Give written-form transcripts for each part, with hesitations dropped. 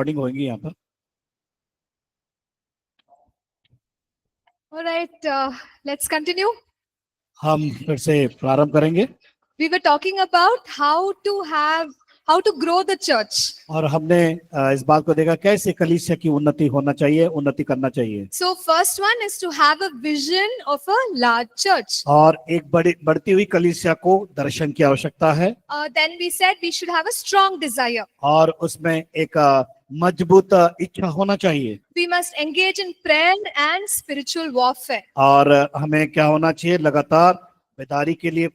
Recording होगी यहाँ पर। All right, let's continue. हम फिर से प्रारंभ करेंगे। We were talking about how to grow the church. और हमने इस बात को देखा कैसे कलीसिया की उन्नति होना चाहिए, उन्नति करना चाहिए। So first one is to have a vision of a large church. और एक बढ़ती हुई कलीसिया को दर्शन की आवश्यकता है। Then we said we should have a strong desire. और उसमें एक मजबूत इच्छा होना चाहिए। We must engage in prayer and spiritual warfare. और हमें क्या होना चाहिए, लगातार बेदारी के लिए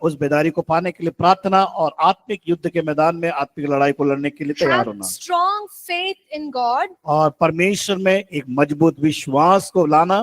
उस बेदारी को पाने के लिए प्रार्थना और आत्मिक युद्ध के मैदान में आत्मिक लड़ाई को लड़ने के लिए तैयार Have होना। strong faith in God और परमेश्वर में एक मजबूत विश्वास को लाना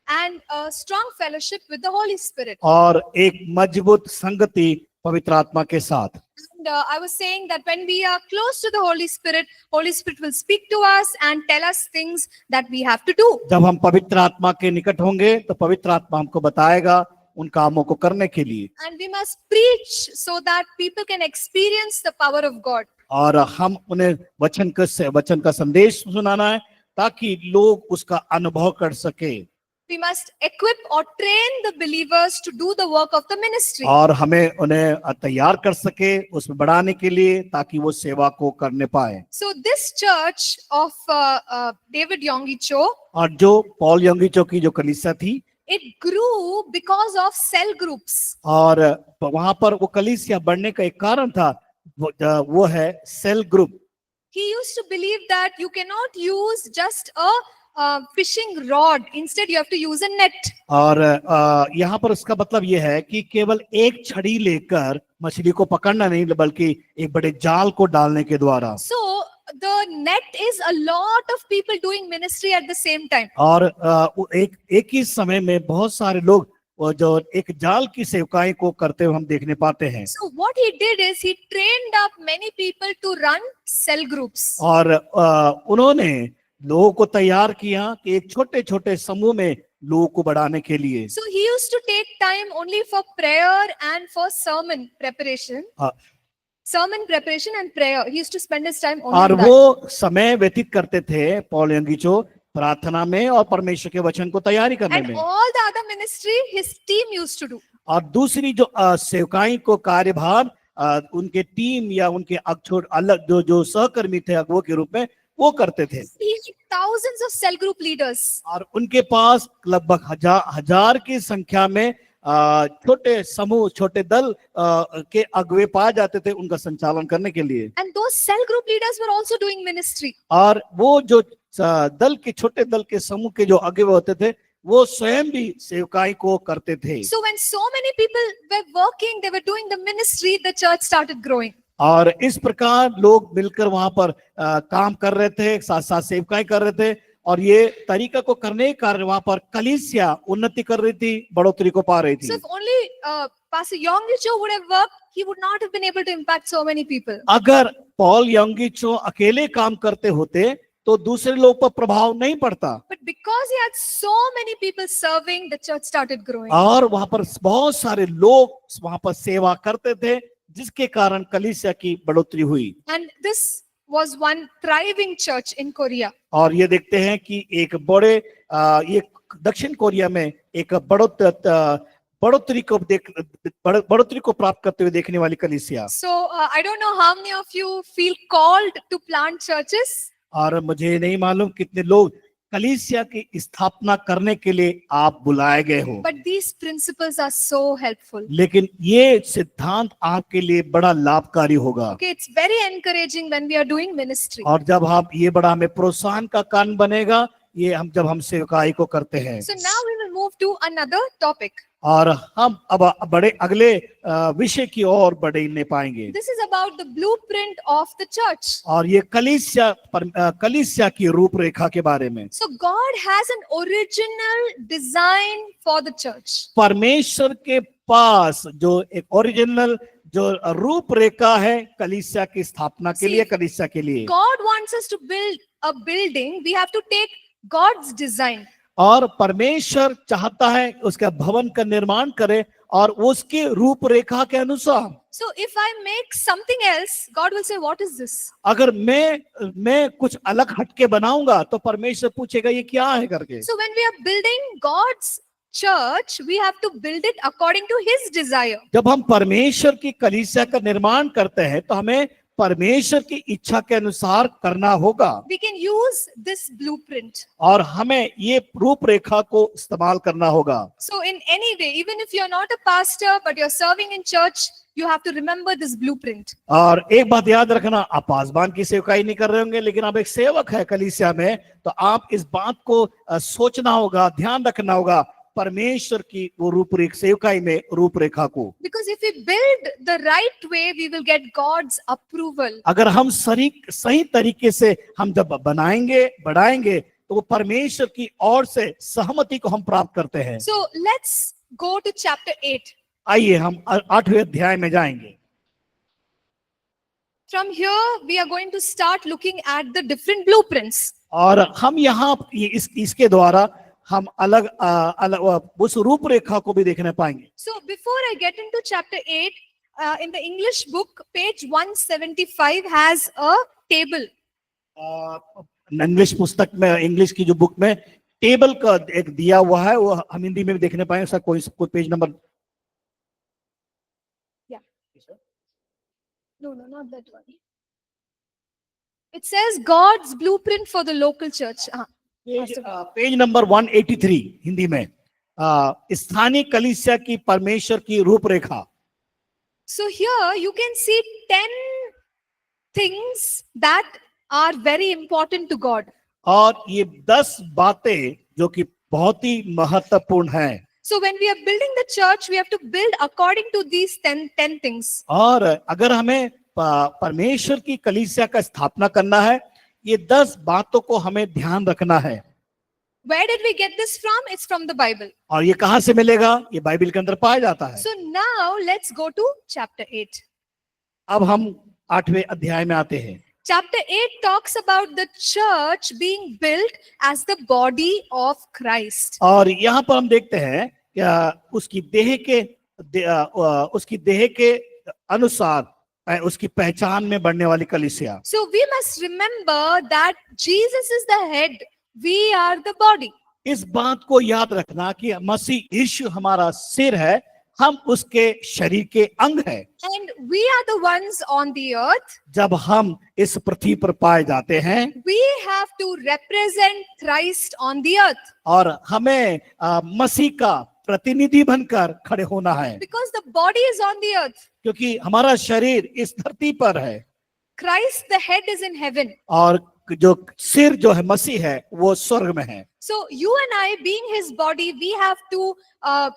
and a strong fellowship with the Holy Spirit. और एक मजबूत संगति पवित्र आत्मा के साथ। And I was saying that when we are close to the Holy Spirit will speak to us and tell us things that we have to do. जब हम पवित्र आत्मा के निकट होंगे तो पवित्र आत्मा हमको बताएगा उन कामों को करने के लिए। And we must preach so that people can experience the power of God. और हम उन्हें वचन का संदेश सुनाना है ताकि लोग उसका अनुभव कर सके। We must equip or train the believers to do the work of the ministry. और हमें उन्हें तैयार कर सके उसमें बढ़ाने के लिए ताकि वो सेवा को करने पाए। So this church of David Yonggi Cho, और जो पॉल यंगी चो की जो कलीसिया थी, it grew because of cell groups. और वहां पर वो कलीसिया बढ़ने का एक कारण था, वो है cell group. He used to believe that you cannot use just a fishing rod. Instead, you have to use a net. और यहाँ पर उसका मतलब ये है कि केवल एक छड़ी लेकर मछली को पकड़ना नहीं, बल्कि एक बड़े जाल को डालने के द्वारा। So the net is a lot of people doing ministry at the same time. और एक ही समय में बहुत सारे लोग जो एक जाल की सेवकाई को करते हुए हम देखने पाते हैं। So what he did is he trained up many people to run cell groups. और उन्होंने लोगों को तैयार किया कि एक छोटे छोटे समूह में लोगों को बढ़ाने के लिए। So he used to take time only for prayer and for sermon preparation. Sermon preparation and prayer. He used to spend his time only और on that. वो समय व्यतीत करते थे पॉल यंगी चो प्रार्थना में और परमेश्वर के वचन को तैयारी करने And में। all the other ministry his team used to do. और दूसरी जो सेवकाई को कार्यभार उनके टीम या उनके अलग जो सहकर्मी थे अगुवों के रूप में वो करते थे। He had thousands of cell group leaders. और उनके पास लगभग हजार की संख्या में छोटे समूह, छोटे दल के अगुवे पाए जाते थे उनका संचालन करने के लिए। And those cell group leaders were also doing ministry. और वो जो छोटे दल के समूह के जो अगुवे होते थे वो स्वयं भी सेवकाई को करते थे। So when so many people were working, they were doing the ministry, the church started growing. और इस प्रकार लोग मिलकर वहां पर काम कर रहे थे, साथ साथ सेवकाई कर रहे थे, और ये तरीका को करने के कारण वहां पर कलीसिया उन्नति कर रही थी, बढ़ोतरी को पा रही थी। So if only Pastor Yonggi Cho would have worked, he would not have been able to impact so many people. अगर पॉल यंगी चो अकेले काम करते होते तो दूसरे लोग पर प्रभाव नहीं पड़ता। But because he had so many people serving, the church started growing. और वहां पर बहुत सारे लोग वहां पर सेवा करते थे जिसके कारण कलीसिया की बढ़ोतरी हुई। And this was one thriving church in Korea. और ये देखते हैं कि एक बड़े ये दक्षिण कोरिया में एक बढ़ोतरी को प्राप्त करते हुए देखने वाली कलीसिया। So I don't know how many of you feel called to plant churches. और मुझे नहीं मालूम कितने लोग कलीसिया की स्थापना करने के लिए आप बुलाए गए हो। But these principles are so helpful. लेकिन ये सिद्धांत आपके लिए बड़ा लाभकारी होगा। Okay, it's very encouraging when we are doing ministry. और जब आप ये बड़ा हमें प्रोत्साहन का कारण बनेगा ये जब हम सेवकाई को करते हैं। So now we will move to another topic. और हम अब बड़े अगले विषय की ओर बढ़ने पाएंगे। This is about the blueprint of the church. और ये कलीसिया की रूपरेखा के बारे में। So God has an original design for the church. परमेश्वर के पास जो एक ओरिजिनल जो रूपरेखा है कलीसिया की स्थापना के लिए, कलीसिया के लिए। God wants us to build a building. We have to take God's design. और परमेश्वर चाहता है उसका भवन का निर्माण करे और उसके रूपरेखा के अनुसार। So if I make something else, God will say, what is this? अगर मैं कुछ अलग हटके बनाऊंगा तो परमेश्वर पूछेगा ये क्या है करके। So when we are building God's church, we have to build it according to His desire. जब हम परमेश्वर की कलीसिया का निर्माण करते हैं तो हमें परमेश्वर की इच्छा के अनुसार करना होगा, We can use this blueprint. और हमें ये रूपरेखा को इस्तेमाल करना होगा। So in any way, even if you're not a pastor, but you're serving in church, you have to remember this blueprint. और एक बात याद रखना, आप पासबान की सेवकाई नहीं कर रहे होंगे, लेकिन आप एक सेवक है कलीसिया में, तो आप इस बात को सोचना होगा, ध्यान रखना होगा परमेश्वर की वो रूपरेखा, सेवकाई में रूपरेखा को। Because if we build the right way, we will get God's approval. अगर हम सही तरीके से हम जब बनाएंगे बढ़ाएंगे तो वो परमेश्वर की ओर से सहमति को हम प्राप्त करते हैं। So let's go to chapter 8. आइए हम 8वें अध्याय में जाएंगे। From here, we are going to start looking at the different blueprints. और हम यहाँ इसके द्वारा हम अलग उस रूपरेखा को भी देखने पाएंगे। So before I get into chapter 8, in the English book, page 175 has a table. English पुस्तक में, इंग्लिश की जो बुक में टेबल का एक दिया हुआ है, वो हम हिंदी में भी देखने पाएंगे। सर कोई page number? No, not that one. It says God's blueprint for the local church. Page number 183 Hindi में, स्थानीय कलीसिया की परमेश्वर की रूपरेखा। So here you can see 10 things that are very important to God. और ये 10 बातें जो कि बहुत ही महत्वपूर्ण हैं। So when we are building the church, we have to build according to these 10 things. और अगर हमें परमेश्वर की कलीसिया का स्थापना करना है, ये 10 बातों को हमें ध्यान रखना है। Where did we get this from? It's from the Bible. और ये कहां से मिलेगा? ये बाइबल के अंदर पाया जाता है। So now let's go to chapter 8. अब हम 8वें अध्याय में आते हैं। Chapter 8 talks about the church being built as the body of Christ. और यहाँ पर हम देखते हैं उसकी देह के अनुसार उसकी पहचान में बढ़ने वाली कलीसिया। So we must remember that Jesus is the head, we are the body. इस बात को याद रखना कि मसीह यीशु हमारा सिर है, हम उसके शरीर के अंग हैं। And we are the ones on the earth. जब हम इस पृथ्वी पर पाए जाते हैं, we have to represent Christ on the earth. और हमें मसीह का प्रतिनिधि बनकर खड़े होना है। Because the body is on the earth. क्योंकि हमारा शरीर इस धरती पर है। Christ the head is in heaven. और जो सिर जो है मसीह है वो स्वर्ग में है। So you and I, being his body, we have to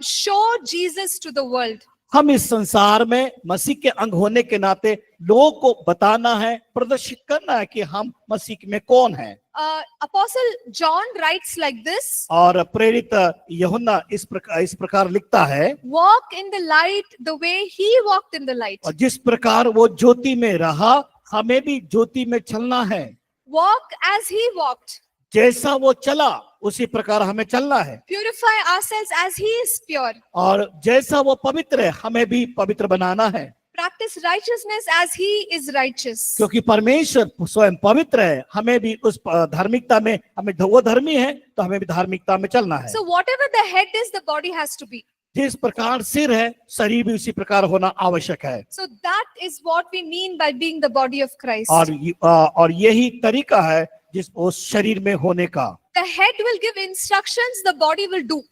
show Jesus to the world. हम इस संसार में मसीह के अंग होने के नाते लोगों को बताना है, प्रदर्शित करना है कि हम मसीह में कौन हैं। Apostle John writes like this. और प्रेरित यूहन्ना इस प्रकार लिखता है, Walk in the light the way he walked in the light. और जिस प्रकार वो ज्योति में रहा, हमें भी ज्योति में चलना है। Walk as he walked. जैसा वो चला उसी प्रकार हमें चलना है। Purify ourselves as he is pure. और जैसा वो पवित्र है, हमें भी पवित्र बनाना है। Practice righteousness as he is righteous. क्योंकि परमेश्वर स्वयं पवित्र है, हमें भी उस धार्मिकता में, हमें वो धर्मी है तो हमें भी धार्मिकता में चलना है। So whatever the head is, the body has to be. जिस प्रकार सिर है, शरीर भी उसी प्रकार होना आवश्यक है। So that is what we mean by being the body of Christ. और यही तरीका है जिस उस शरीर में होने का। The head will give instructions, the body will do.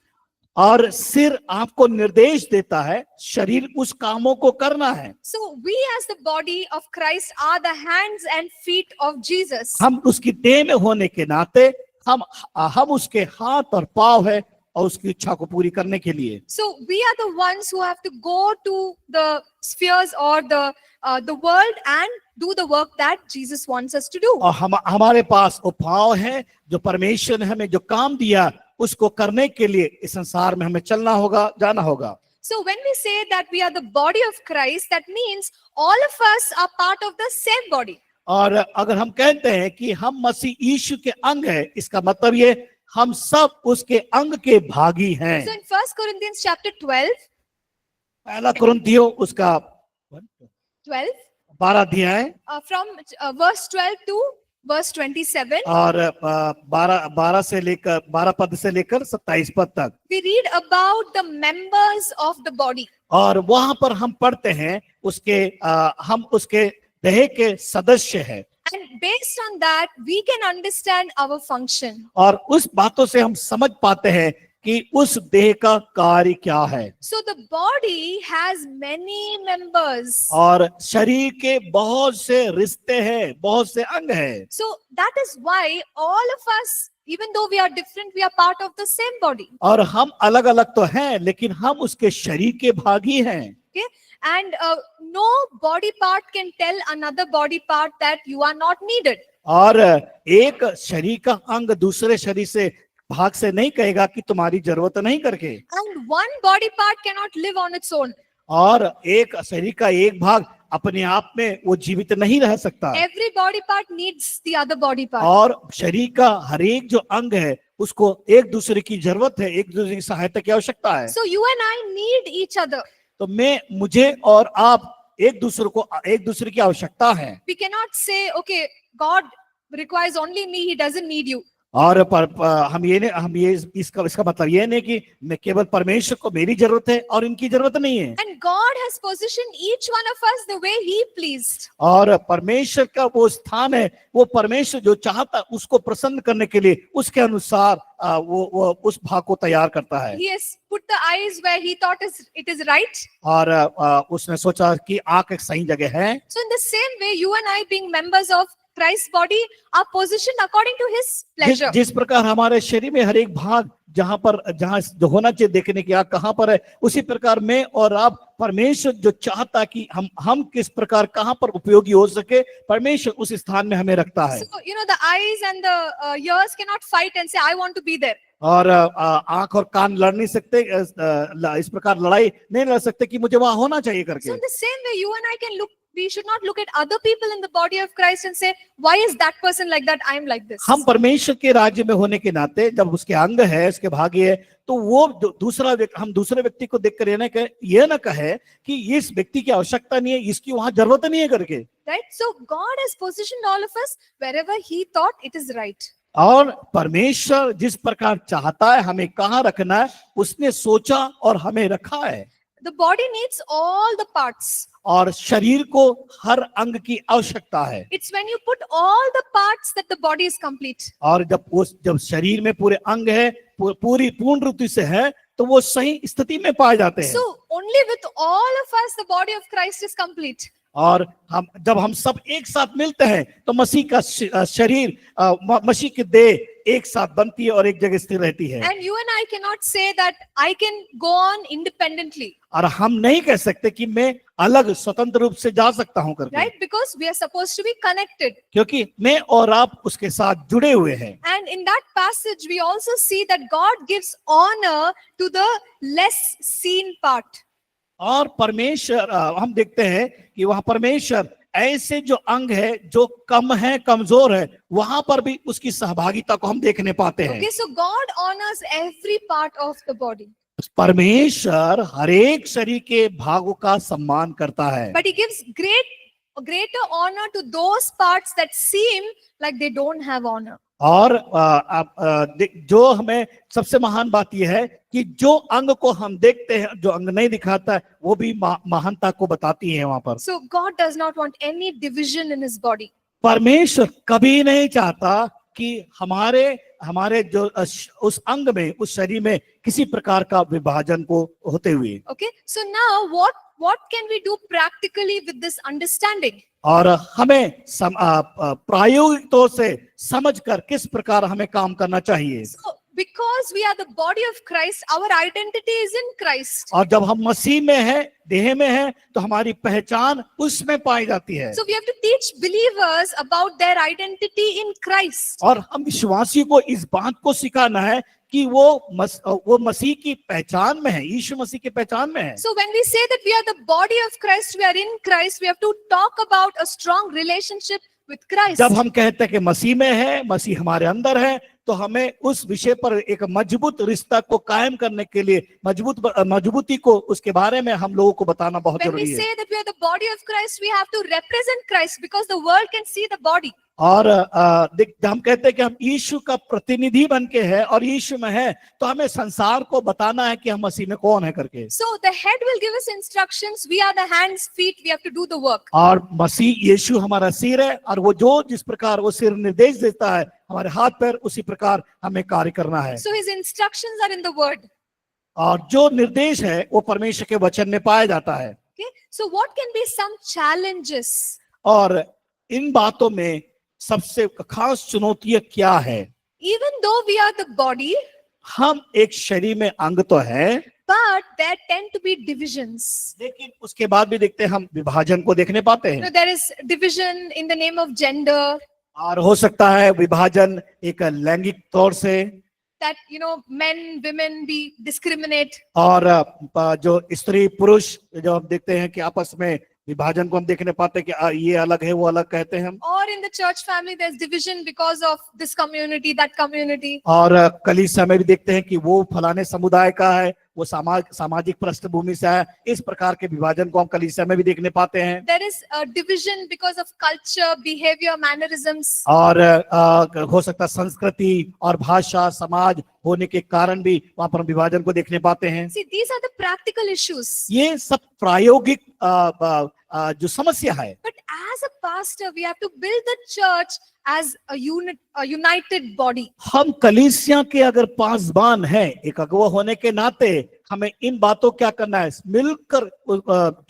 और सिर आपको निर्देश देता है, शरीर उस कामों को करना है। So we as the body of Christ are the hands and feet of Jesus. हम उसकी देह में होने के नाते हम उसके हाथ और पांव है और उसकी इच्छा को पूरी करने के लिए। So we are the ones who have to go to the spheres or the world and do the work that Jesus wants us to do. और हमारे पास वो पांव है जो परमेश्वर ने हमें जो काम दिया उसको करने के लिए इस संसार में हमें चलना होगा, जाना होगा। So when we say that we are the body of Christ, that means all of us are part of the same body. और अगर हम कहते हैं कि हम मसीह यीशु के अंग है, इसका मतलब ये हम सब उसके अंग के भागी हैं। So in 1 Corinthians chapter 12, पहला कुरिन्थियों उसका 12, 12 अध्याय from verse 12 to verse 27. और 12 से लेकर 12 पद से लेकर 27 पद तक We read about the members of the body. और वहां पर हम पढ़ते हैं हम उसके देह के सदस्य हैं And based on that, we can understand our function. और उस बातों से हम समझ पाते हैं कि उस देह का कार्य क्या है। So the body has many members. और शरीर के बहुत से रिश्ते हैं, बहुत से अंग हैं। So that is why all of us, even though we are different, we are part of the same body. और हम अलग अलग तो हैं लेकिन हम उसके शरीर के भाग ही हैं। Okay? And no body part can tell another body part that you are not needed. और एक शरीर का अंग दूसरे शरीर से भाग से नहीं कहेगा कि तुम्हारी जरूरत नहीं करके। And one body part cannot live on its own. और एक शरीर का एक भाग अपने आप में वो जीवित नहीं रह सकता। Every body part needs the other body part. और शरीर का हर एक जो अंग है उसको एक दूसरे की जरूरत है, एक दूसरे की सहायता की आवश्यकता है। So you and I need each other. तो मुझे और आप एक दूसरे की आवश्यकता है। We cannot say, okay, God requires only me, he doesn't need you. और इसका मतलब ये नहीं कि मैं केवल परमेश्वर को मेरी जरूरत है और इनकी जरूरत नहीं है। And God has positioned each one of us the way he pleased. और परमेश्वर का वो स्थान है, वो परमेश्वर जो चाहता उसको प्रसन्न करने के लिए उसके अनुसार वो उस भाग को तैयार करता है। He has put the eyes where he thought it is right. और उसने सोचा कि आंख एक सही जगह है। So in the same way, you and I being members of Christ's body are positioned according to his pleasure. जिस प्रकार हमारे शरीर में हर एक भाग जहाँ जो होना चाहिए देखने की आंख कहाँ पर है, उसी प्रकार मैं और आप परमेश्वर जो चाहता कि हम किस प्रकार कहाँ पर उपयोगी हो सके, परमेश्वर उस स्थान में हमें रखता है। So the eyes and the ears cannot fight and say I want to be there. और आंख और कान लड़ नहीं सकते, इस प्रकार लड़ाई नहीं लड़ सकते कि मुझे वहां होना चाहिए करके। So in the same way, you and I can look. We should not look at other people in the body of Christ and say, why is that person like that? I am like this. हम परमेश्वर के राज्य में होने के नाते जब उसके अंग है, उसके भागी है, तो वो हम दूसरे व्यक्ति को देखकर ये ना कहे कि इस व्यक्ति की आवश्यकता नहीं है, इसकी वहां जरूरत नहीं है करके। Right? So God has positioned all of us wherever He thought it is right. और परमेश्वर जिस प्रकार चाहता है हमें कहाँ रखना है, उसने सोचा और हमें रखा है। The body needs all the parts. और शरीर को हर अंग की आवश्यकता है। It's when you put all the parts that the body is complete. और जब शरीर में पूरे अंग है, पूर्ण रूप से है, तो वो सही स्थिति में पाए जाते हैं। So only with all of us the body of Christ is complete. और जब हम सब एक साथ मिलते हैं तो मसीह का शरीर, मसीह की देह एक साथ बनती है और एक जगह स्थिर रहती है। And you and I cannot say that I can go on independently. और हम नहीं कह सकते कि मैं अलग स्वतंत्र रूप से जा सकता हूं करके। Right? Because we are supposed to be connected. क्योंकि मैं और आप उसके साथ जुड़े हुए हैं। And in that passage we also see that God gives honor to the less seen part. और परमेश्वर, हम देखते हैं कि वहां परमेश्वर ऐसे जो अंग है जो कम है, कमजोर है, वहां पर भी उसकी सहभागिता को हम देखने पाते हैं। Okay, so God honors every part of the body. परमेश्वर हर एक शरीर के भागों का सम्मान करता है। But He gives greater honor to those parts that seem like they don't have honor. और जो हमें सबसे महान बात यह है कि जो अंग को हम देखते हैं, जो अंग नहीं दिखाता है, वो भी महानता को बताती है वहां पर। So God does not want any division in His body. परमेश्वर कभी नहीं चाहता कि हमारे जो उस अंग में, उस शरीर में किसी प्रकार का विभाजन को होते हुए। Okay, so now what can we do practically with this understanding? और हमें प्रायोगिक तौर से समझकर किस प्रकार हमें काम करना चाहिए। So because we are the body of Christ, our identity is in Christ. और जब हम मसीह में हैं, देह में हैं, तो हमारी पहचान उसमें पाई जाती है। So we have to teach believers about their identity in Christ. और हम विश्वासी को इस बात को सिखाना है कि वो मसीह की पहचान में है, यीशु मसीह की पहचान में है। So when we say that we are the body of Christ, we are in Christ, we have to talk about a strong relationship with Christ. जब हम कहते हैं कि मसीह में है, मसीह हमारे अंदर है, तो हमें उस विषय पर एक मजबूत रिश्ता को कायम करने के लिए मजबूती को उसके बारे में हम लोगों को बताना बहुत When we जरूरी है। say that we are the body of Christ, we have to represent Christ because the world can see the body. और हम कहते हैं कि हम यीशु का प्रतिनिधि बन के हैं और यीशु में है, तो हमें संसार को बताना है कि हम मसीह में कौन है करके। So the head will give us instructions. We are the hands, feet. We have to do the work. और मसीह यीशु हमारा सिर है, और वो जो जिस प्रकार वो सिर निर्देश देता है हमारे हाथ पैर, उसी प्रकार हमें कार्य करना है। So his instructions are in the word. और जो निर्देश है वो परमेश्वर के वचन में पाया जाता है। Okay. So what can be some challenges? और इन बातों में सबसे खास चुनौतियां क्या है? Even though we are the body, हम एक शरीर में अंग तो है, but there tend to be divisions. लेकिन उसके बाद भी देखते हैं हम विभाजन को देखने पाते You know, हैं। there is division in the name of gender. और हो सकता है विभाजन एक लैंगिक तौर से, That men, women be discriminate. और जो स्त्री पुरुष जो हम देखते हैं कि आपस में विभाजन को हम देखने पाते हैं कि ये अलग है वो अलग कहते हैं हम। Or in the church family, there's division because of this community, that community. और कलीसिया में भी देखते हैं कि वो फलाने समुदाय का है, वो सामाजिक पृष्ठभूमि से है। इस प्रकार के विभाजन को हम कलीसिया में भी देखने पाते हैं। There is a division because of culture, behavior, mannerisms. और हो सकता है संस्कृति और भाषा समाज होने के कारण भी वहां पर हम विभाजन को देखने पाते हैं। See, these are the practical issues. ये सब प्रायोगिक जो समस्या है। But as a pastor, we have to build the church as a unit, a united body. हम कलीसिया के अगर पासबान हैं, एक अगुवा होने के नाते हमें इन बातों क्या करना है, मिलकर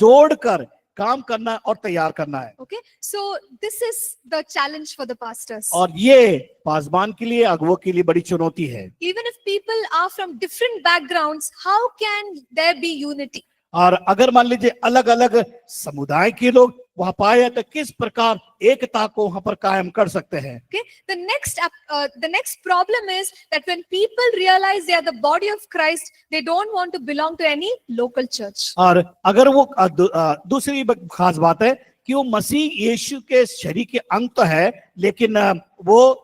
जोड़कर काम करना और तैयार करना है। Okay, so this is the challenge for the pastors. और ये पासबान के लिए, अगुवों के लिए बड़ी चुनौती है। Even if people are from different backgrounds, how can there be unity? और अगर मान लीजिए अलग अलग समुदाय के लोग वहां पाए तो किस प्रकार एकता को वहां पर कायम कर सकते हैं। Okay, the next problem is that when people realize they are the body of Christ, they don't want to belong to any local church. और अगर वो दूसरी खास बात है कि वो मसीह यीशु के शरीर के अंग तो है, लेकिन वो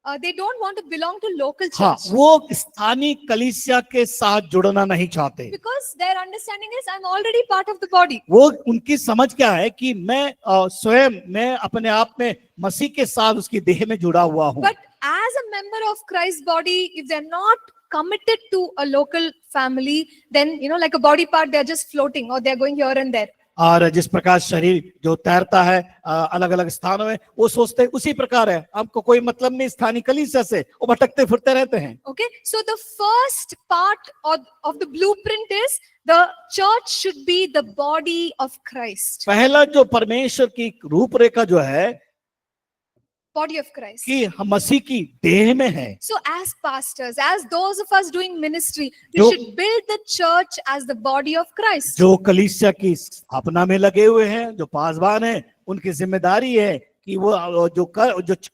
They don't want to belong to local हाँ, church. वो स्थानीय कलीसिया के साथ जुड़ना नहीं चाहते। Because their understanding is I'm already part of the body. वो उनकी समझ क्या है कि मैं स्वयं मैं अपने आप में मसीह के साथ उसकी देह में जुड़ा हुआ हूँ। But as a member of Christ's body, if they're not committed to a local family, then like a body part, they're just floating or they're going here and there. और जिस प्रकार शरीर जो तैरता है अलग अलग स्थानों में, वो सोचते हैं उसी प्रकार है, हमको कोई मतलब नहीं स्थानीय कलीसिया से, वो भटकते फिरते रहते हैं। Okay, so the first part of the blueprint is the church should be the body of Christ. पहला जो परमेश्वर की रूपरेखा जो है Body of Christ. कि हम मसीह की देह में है। So as pastors, as those of us doing ministry, we जो- should build the church as the body of Christ. जो कलीसिया की स्थापना में लगे हुए हैं, जो पासबान है, उनकी जिम्मेदारी है कि वो जो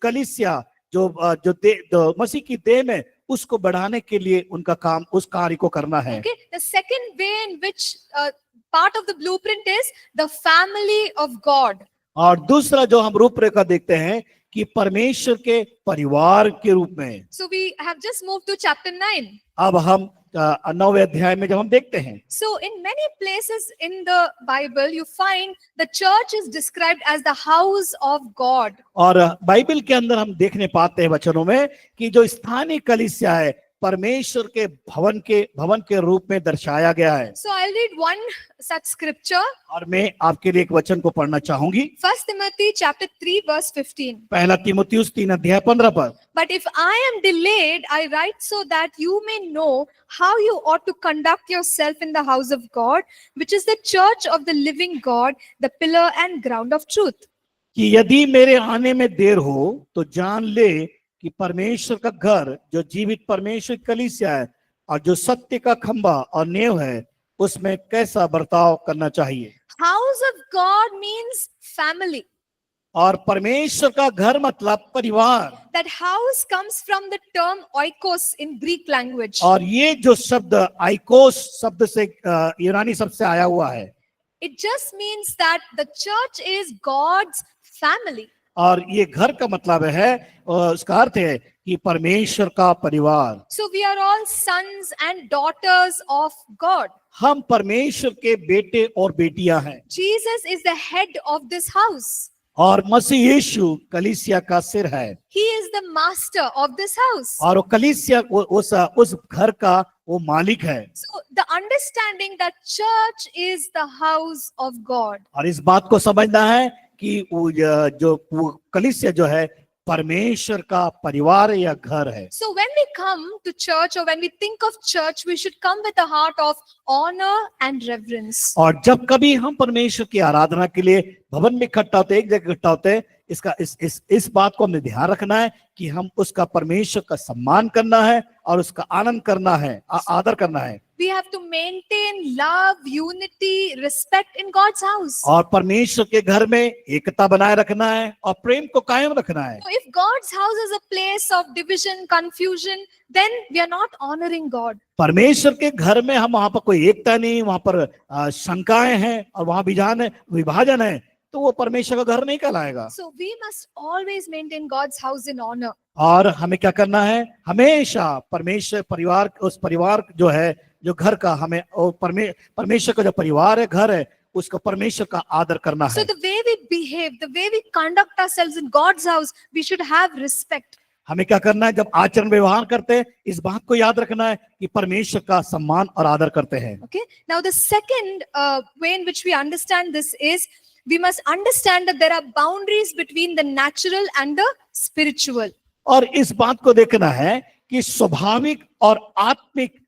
कलीसिया जो मसीह की देह में उसको बढ़ाने के लिए उनका काम उस कार्य को करना है। Okay, the second way in which part of the blueprint is the family of God. और दूसरा जो हम रूपरेखा देखते हैं कि परमेश्वर के परिवार के रूप में। So we have just moved to chapter 9. अब हम 9वें अध्याय में जब हम देखते हैं, So in many places in the Bible, you find the church is described as the house of God. और बाइबल के अंदर हम देखने पाते हैं वचनों में कि जो स्थानीय कलीसिया है परमेश्वर के भवन के रूप में दर्शाया गया है। So I'll read one such scripture. और मैं आपके लिए एक वचन को पढ़ना चाहूंगी। 1 Timothy chapter 3 verse 15. पहला तीमुथियुस 3:15 पर। But if I am delayed, I write so that you may know how you ought to conduct yourself in the house of God, which is the church of the living God, the pillar and ground of truth. कि यदि मेरे आने में देर हो तो जान ले कि परमेश्वर का घर जो जीवित परमेश्वर कलीसिया है और जो सत्य का खंभा और नींव है, उसमें कैसा बर्ताव करना चाहिए। House of God means family. और परमेश्वर का घर मतलब परिवार। That house comes from the term oikos in Greek language. और ये जो शब्द आइकोस शब्द से यूनानी शब्द से आया हुआ है, It just means that the church is God's family. और ये घर का मतलब है, उसका अर्थ है कि परमेश्वर का परिवार। So we are all sons and daughters of God. हम परमेश्वर के बेटे और बेटियां हैं, Jesus is the head of this house. और मसीह यीशु कलीसिया का सिर है, He is the master of this house. और वो कलीसिया उस घर का वो मालिक है। So the understanding that church is the house of God. और इस बात को समझना है कि वो कलीसिया जो है परमेश्वर का परिवार या घर है। So when we come to church or when we think of church, we should come with a heart of honor and reverence. और जब कभी हम परमेश्वर की आराधना के लिए भवन में इकट्ठा होते, एक जगह इकट्ठा होते, इस बात को हमें ध्यान रखना है कि हम उसका परमेश्वर का सम्मान करना है और उसका आनंद करना है, आदर करना है। We have to maintain love, unity, respect in God's house. और परमेश्वर के घर में एकता बनाए रखना है और प्रेम को कायम रखना है। So if God's house is a place of division, confusion, then we are not honoring God. परमेश्वर के घर में हम वहां पर कोई एकता नहीं, वहां पर शंकाएं हैं और वहां विभाजन है, तो वो परमेश्वर का घर नहीं कहलाएगा। So we must always maintain God's house in honor. और हमें क्या करना है, हमेशा परमेश्वर परिवार, उस परिवार जो है, जो घर का, हमें परमेश्वर का जो परिवार है, घर है, उसका परमेश्वर का आदर करना So है। the way we behave, the way we conduct ourselves in God's house, we should have respect. हमें क्या करना है, जब आचरण व्यवहार करते हैं, इस बात को याद रखना है कि परमेश्वर का सम्मान और आदर करते हैं। Okay. Now the second way in which we understand this is we must understand that there are boundaries between the natural and the spiritual. और इस बात को देखना है कि स्वाभाविक और आत्मिक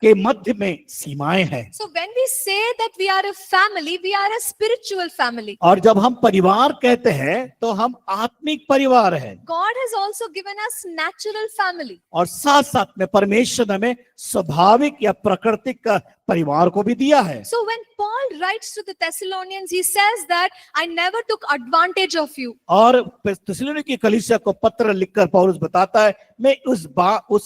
के मध्य में सीमाएं हैं। So when we say that we are a family, we are a spiritual family. और जब हम परिवार कहते हैं तो हम आत्मिक परिवार हैं, God has also given us natural family. और साथ साथ में परमेश्वर ने हमें स्वाभाविक या प्राकृतिक परिवार को भी दिया है। So when Paul writes to the Thessalonians, he says that I never took advantage of you. और थिस्सलुनीकी कलीसिया को पत्र लिखकर पौलुस बताता है, मैं उस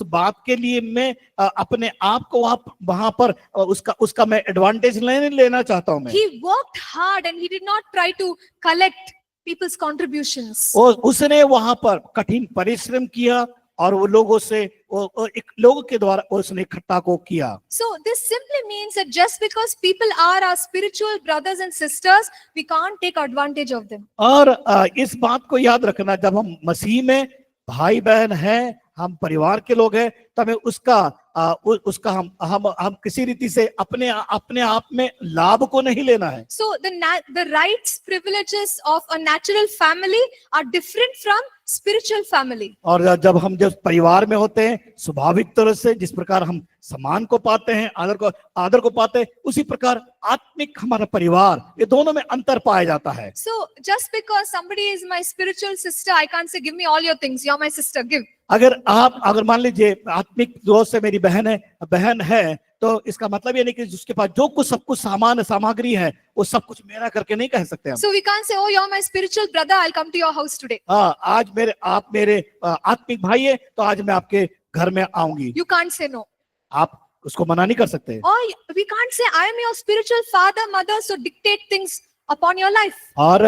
बात के लिए मैं अपने आप को वहां पर उसका मैं एडवांटेज नहीं लेना चाहता हूं। मैं He worked hard and he did not try to collect people's contributions. उसने वहां पर कठिन परिश्रम किया और वो लोगों से एक लोगों के द्वारा उसने इकट्ठा को किया। So this simply means that just because people are our spiritual brothers and sisters, we can't take advantage of them. और इस बात को याद रखना, जब हम मसीह में भाई बहन हैं, हम परिवार के लोग हैं, तो हमें उसका हम किसी रीति से अपने आप में लाभ को नहीं लेना है। So the rights, privileges of a natural family are different from spiritual family. और जब हम परिवार में होते हैं, स्वाभाविक तरह से जिस प्रकार हम सम्मान को पाते हैं, आदर को पाते हैं, उसी प्रकार आत्मिक हमारा परिवार, ये दोनों में अंतर पाया जाता है। So just because somebody is my spiritual sister, I can't say give me all your things, you're my sister, give. अगर मान लीजिए आत्मिक दोस्त से मेरी बहन है, तो इसका मतलब ये नहीं कि जिसके पास जो कुछ सब कुछ सामग्री है वो सब कुछ मेरा करके नहीं कह सकते हम। So we can't say, oh, you're my spiritual brother, I'll come to your house today. आज आप मेरे आत्मिक भाई है, तो आज मैं आपके घर में आऊंगी। You can't say no. आप उसको मना नहीं कर सकते। Or we can't say, I am your spiritual father, mother, so dictate things upon your life. और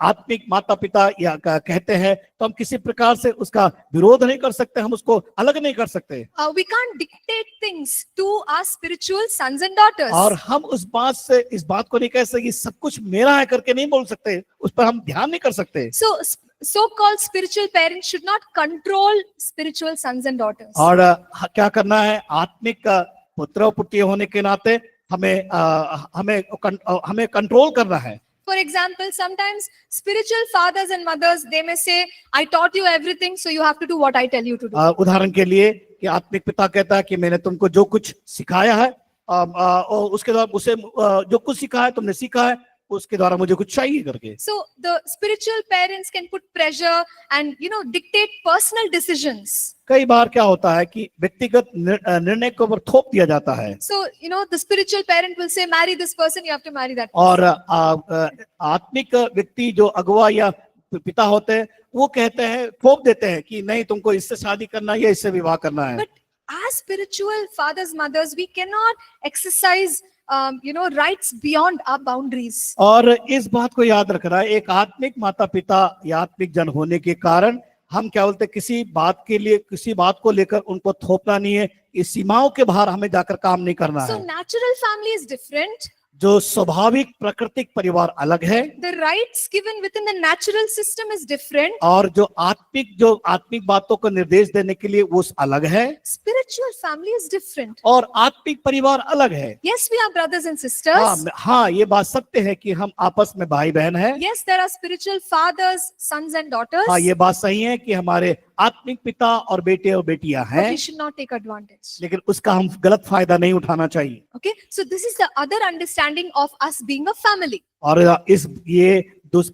आत्मिक माता पिता या कहते हैं, तो हम किसी प्रकार से उसका विरोध नहीं कर सकते, हम उसको अलग नहीं कर सकते। We can't dictate things to our spiritual sons and daughters. और हम इस बात को नहीं कह सकते कि सब कुछ मेरा है करके नहीं बोल सकते, उस पर हम ध्यान नहीं कर सकते। So-called spirituल parents should not control spiritual sons and daughters. और क्या करना है, आत्मिक पुत्र और पुत्री होने के नाते हमें कंट्रोल करना है। For example, sometimes spiritual fathers and mothers, they may say, I taught you everything, so you have to do what I tell you to do. उदाहरण के लिए कि आत्मिक पिता कहता है कि मैंने तुमको जो कुछ सिखाया है, और उसके द्वारा उसे जो कुछ सिखाया तुमने सीखा है, उसके द्वारा मुझे कुछ चाहिए करके। So the spiritual parents can put pressure and dictate personal decisions. कई बार क्या होता है कि व्यक्तिगत निर्णय के ऊपर थोप दिया जाता है। So the spiritual parent will say, marry this person, you have to marry that person. और आत्मिक व्यक्ति जो अगुवा या पिता होते हैं, वो कहते हैं, थोप देते हैं कि नहीं, तुमको इससे शादी करना है या इससे विवाह करना है। But as spiritual fathers, mothers, we cannot exercise rights beyond our boundaries. और इस बात को याद रखना, एक आत्मिक माता पिता या आत्मिक जन होने के कारण हम क्या बोलते हैं, किसी बात के लिए, किसी बात को लेकर उनको थोपना नहीं है, इस सीमाओं के बाहर हमें जाकर काम नहीं करना So है। natural family is different. जो स्वाभाविक प्राकृतिक परिवार अलग है, The rights given within the natural system is different. और जो आत्मिक बातों को निर्देश देने के लिए वो अलग है, Spiritual family is different. और आत्मिक परिवार अलग है। Yes, we are brothers and sisters. हाँ, ये बात सत्य है कि हम आपस में भाई बहन हैं। Yes, there are spiritual fathers, sons and daughters. हाँ, ये बात सही है कि हमारे आत्मिक पिता और बेटे और बेटियां But हैं, we should not take advantage. लेकिन उसका हम गलत फायदा नहीं उठाना चाहिए। Okay, so this is the other understanding of us being a family. और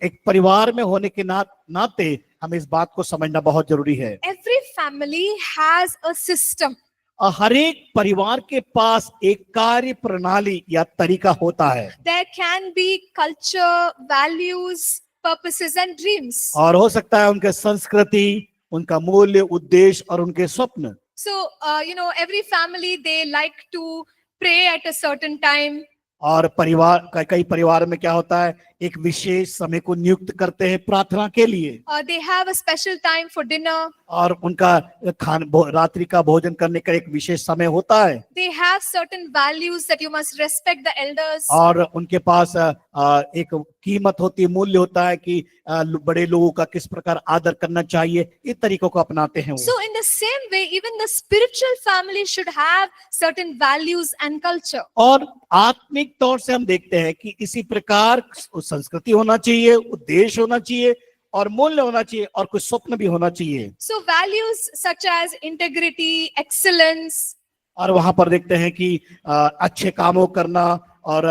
एक परिवार में होने के नाते हमें इस बात को समझना बहुत जरूरी है। Every family has a system. और हर एक परिवार के पास एक कार्य प्रणाली या तरीका होता है, There can be culture, values, purposes and dreams. और हो सकता है उनके संस्कृति, उनका मूल्य, उद्देश्य और उनके स्वप्न। So, every family, they like to pray at a certain time. और कई परिवार में क्या होता है, एक विशेष समय को नियुक्त करते हैं प्रार्थना के लिए, They have a special time for dinner. और उनका रात्रि का भोजन करने का एक विशेष समय होता है, They have certain values that you must respect the elders. और उनके पास एक कीमत होती है, मूल्य होता है कि बड़े लोगों का किस प्रकार आदर करना चाहिए, इस तरीकों को अपनाते हैं वो। So in the same way, even the spiritual family should have certain values and culture. और आत्मिक तौर से हम देखते हैं कि इसी प्रकार संस्कृति होना चाहिए, उद्देश्य होना चाहिए, और मूल्य होना चाहिए, और कुछ स्वप्न भी होना चाहिए। So values such as integrity, excellence, और वहां पर देखते हैं कि अच्छे कामों करना, और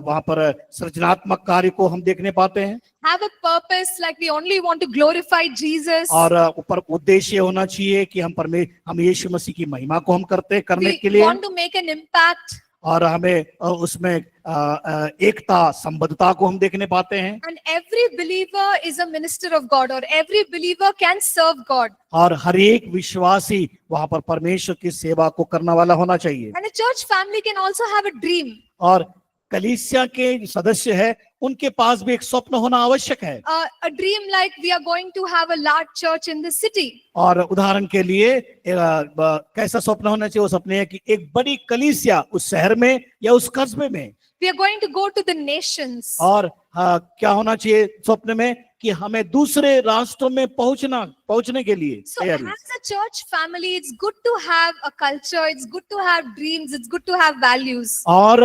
वहां पर सृजनात्मक कार्य को हम देखने पाते हैं, have a purpose, like we only want to glorify Jesus. और ऊपर उद्देश्य होना चाहिए कि हम यीशु मसीह की महिमा को हम करने के We लिए, want to make an impact. और हमें उसमें एकता, संबद्धता को हम देखने पाते हैं। And every believer is a minister of God, or every believer can serve God. और हर एक विश्वासी वहां पर परमेश्वर की सेवा को करने वाला होना चाहिए। And a church family can also have a dream. और कलीसिया के सदस्य है, उनके पास भी एक स्वप्न होना आवश्यक है। A dream like we are going to have a large church in the city. और उदाहरण के लिए कैसा स्वप्न होना चाहिए? वो सपने है कि एक बड़ी कलीसिया उस शहर में या उस कस्बे में, We are going to go to the nations. और क्या होना चाहिए स्वप्न में कि हमें दूसरे राष्ट्रों में पहुंचने के लिए So तैयारी। as a church family, it's good to have a culture, it's good to have dreams, it's good to have values. और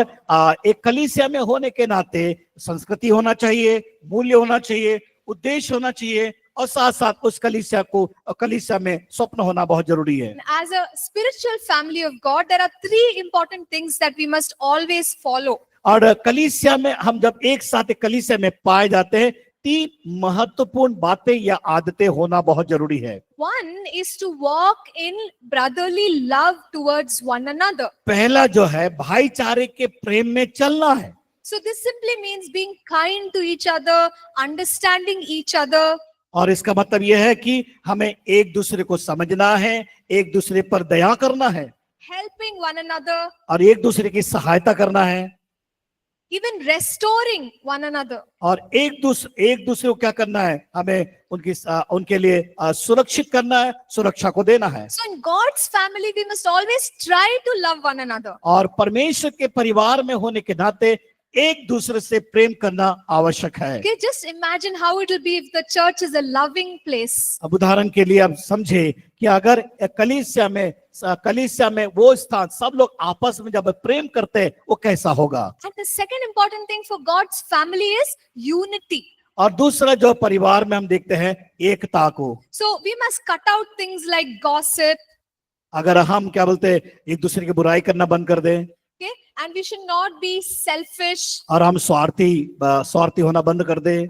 एक कलीसिया में होने के नाते संस्कृति होना चाहिए, मूल्य होना चाहिए, उद्देश्य होना चाहिए, और साथ साथ उस कलीसिया में स्वप्न होना बहुत जरूरी है। And as a spiritual family of God, there are three important things that we must always follow. और कलीसिया में हम जब एक साथ कलीसिया में पाए जाते हैं, 3 महत्वपूर्ण बातें या आदतें होना बहुत जरूरी है। One is to walk in brotherly love towards one another. पहला जो है भाईचारे के प्रेम में चलना है। So this simply means being kind to each other, understanding each other. और इसका मतलब यह है कि हमें एक दूसरे को समझना है, एक दूसरे पर दया करना है, Helping one another, और एक दूसरे की सहायता करना है, even restoring one another. और एक दूसरे को क्या करना है, हमें उनके लिए सुरक्षित करना है, सुरक्षा को देना है। So in God's family, we must always try to love one another. और परमेश्वर के परिवार में होने के नाते एक दूसरे से प्रेम करना आवश्यक है। Okay, just imagine how it will be if the church is a loving place. अब उदाहरण के लिए आप समझे कि अगर कलीसिया में वो स्थान सब लोग आपस में जब प्रेम करते हैं, वो कैसा होगा। And the second important thing for God's family is unity. और दूसरा जो परिवार में हम देखते हैं एकता को। So we must cut out things like gossip. अगर हम क्या बोलते हैं, एक दूसरे की बुराई करना बंद कर दें, Okay, and we should not be selfish. और हम स्वार्थी होना बंद कर दें।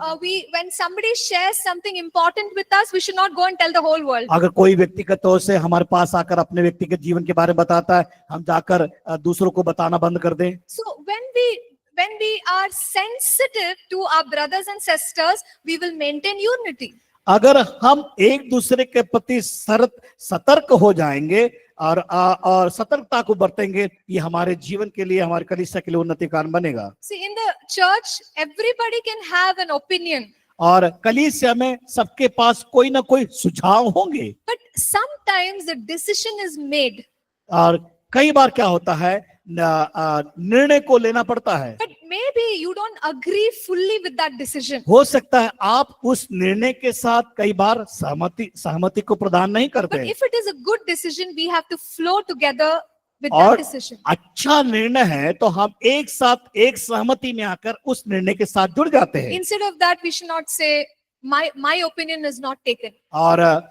When somebody shares something important with us, we should not go and tell the whole world. अगर कोई व्यक्तिगत तौर से हमारे पास आकर अपने व्यक्तिगत जीवन के बारे में बताता है, हम जाकर दूसरों को बताना बंद कर दें। So when we are sensitive to our brothers and sisters, we will maintain unity. अगर हम एक दूसरे के प्रति सतर्क हो जाएंगे और सतर्कता को बरतेंगे, ये हमारे जीवन के लिए, हमारे कलीसिया के लिए उन्नति कारण बनेगा। See, in the church, everybody can have an opinion, और कलीसिया में सबके पास कोई ना कोई सुझाव होंगे, but sometimes the decision is made. और कई बार क्या होता है, निर्णय को लेना पड़ता है। But maybe you don't agree fully with that decision. हो सकता है आप उस निर्णय के साथ कई बार सहमति को प्रदान नहीं But करते, if it is a good decision, we have to flow together with और that decision. अच्छा निर्णय है तो हम एक साथ एक सहमति में आकर उस निर्णय के साथ जुड़ जाते हैं। Instead of that, we should not say, my opinion is not taken. और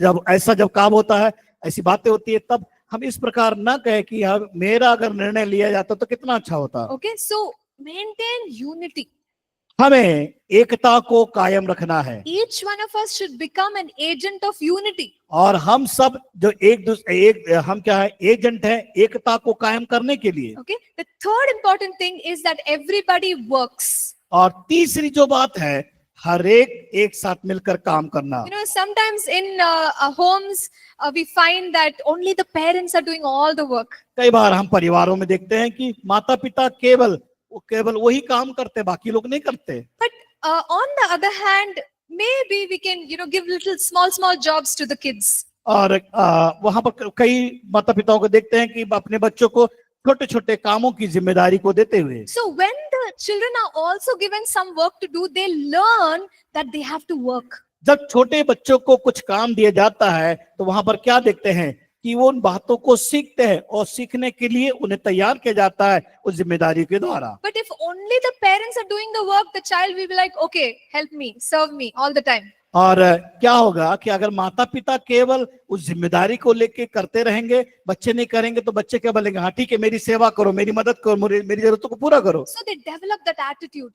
जब ऐसा जब काम होता है, ऐसी बातें होती है, तब हम इस प्रकार ना कहे कि मेरा अगर निर्णय लिया जाता तो कितना अच्छा होता। Okay, so maintain unity. हमें एकता को कायम रखना है, Each one of us should become an agent of unity. और हम सब जो हम क्या है, एजेंट है एकता को कायम करने के लिए। Okay, the third important thing is that everybody works. और तीसरी जो बात है, हर एक साथ मिलकर काम करना। You know, sometimes in homes, we find that only the parents are doing all the work. कई बार हम परिवारों में देखते हैं कि माता पिता केवल वही काम करते, बाकी लोग नहीं करते। But on the other hand, maybe we can, give little small jobs to the kids. और वहां पर कई माता पिताओं को देखते हैं कि अपने बच्चों को छोटे छोटे कामों की जिम्मेदारी को देते हुए। So when the children are also given some work to do, they learn that they have to work. जब छोटे बच्चों को कुछ काम दिया जाता है तो वहां पर क्या देखते हैं कि वो उन बातों को सीखते हैं, और सीखने के लिए उन्हें तैयार किया जाता है उस जिम्मेदारी के द्वारा। But if only the parents are doing the work, the child will be like, okay, help me, serve me all the time. और क्या होगा कि अगर माता पिता केवल उस जिम्मेदारी को लेके करते रहेंगे, बच्चे नहीं करेंगे, तो बच्चे क्या बोलेंगे, हाँ ठीक है, मेरी सेवा करो, मेरी मदद करो, मेरी जरूरतों को पूरा करो। So they develop that attitude.